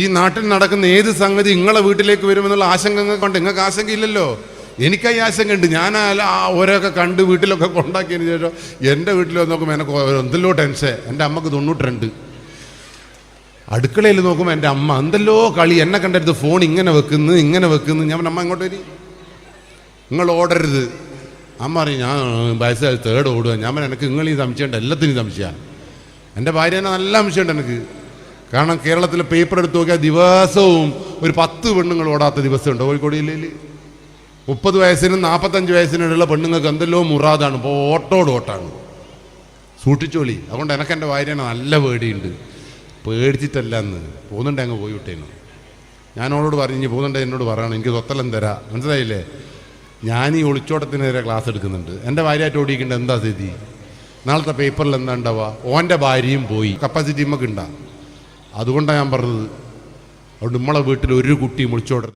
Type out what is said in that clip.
ഈ നാട്ടിൽ നടക്കുന്ന ഏത് സംഗതി നിങ്ങളെ വീട്ടിലേക്ക് വരുമെന്നുള്ള ആശങ്ക കൊണ്ട് നിങ്ങൾക്ക് ആശങ്കയില്ലല്ലോ. എനിക്കായി ആശങ്ക ഉണ്ട്. ഞാൻ ഓരോക്കെ കണ്ട് വീട്ടിലൊക്കെ കൊണ്ടാക്കിയതിന് ശേഷം എൻ്റെ വീട്ടിൽ നോക്കുമ്പോൾ എനിക്ക് എന്തെല്ലോ ടെൻഷൻ. എൻ്റെ അമ്മക്ക് 92. അടുക്കളയിൽ നോക്കുമ്പോൾ എൻ്റെ അമ്മ എന്തെല്ലോ കളി. എന്നെ കണ്ടെടുത്ത് ഫോൺ ഇങ്ങനെ വെക്കുന്നു. ഞാൻ അമ്മ ഇങ്ങോട്ട് വരി, നിങ്ങൾ ഓടരുത്. അമ്മ പറയും ഞാൻ വയസ്സായി തേർഡ് ഓടുക. ഞാൻ പറഞ്ഞു എനിക്ക് നിങ്ങൾ ഈ സംശയമുണ്ട്, എല്ലാത്തിനും സംശയമാണ്. എൻ്റെ ഭാര്യനെ നല്ല സംശയമുണ്ട് എനിക്ക്. കാരണം കേരളത്തിലെ പേപ്പർ എടുത്ത് നോക്കിയാൽ ദിവസവും ഒരു 10 പെണ്ണുങ്ങൾ ഓടാത്ത ദിവസമുണ്ട് കോഴിക്കോട് ജില്ലയിൽ. 30 വയസ്സിനും 45 വയസ്സിനുള്ള പെണ്ണുങ്ങൾക്ക് എന്തെല്ലോ മുറാദാണ്. ഇപ്പോൾ ഓട്ടാണ്. സൂക്ഷിച്ചോളി. അതുകൊണ്ട് എനിക്ക് എൻ്റെ ഭാര്യനെ നല്ല പേടിയുണ്ട്. പേടിച്ചിട്ടല്ല എന്ന് പോകുന്നുണ്ട് അങ്ങ് പോയി വിട്ടേനു. ഞാൻ അവളോട് പറഞ്ഞു പോകുന്നുണ്ട് എന്നോട് പറയണം, എനിക്ക് തൊത്തലം തരാം. മനസ്സിലായില്ലേ? ഞാൻ ഈ ഒളിച്ചോട്ടത്തിനെതിരെ ക്ലാസ് എടുക്കുന്നുണ്ട്. എൻ്റെ ഭാര്യയായിട്ട് ഓടിക്കേണ്ട എന്താ സ്ഥിതി? നാളത്തെ പേപ്പറിൽ എന്താ ഉണ്ടാവുക? ഓൻ്റെ ഭാര്യയും പോയി. കപ്പാസിറ്റി നമുക്ക് ഉണ്ടാകും. അതുകൊണ്ടാണ് ഞാൻ പറഞ്ഞത്. അതുകൊണ്ട് നമ്മളെ വീട്ടിൽ ഒരു കുട്ടിയും ഒളിച്ചോടരുത്.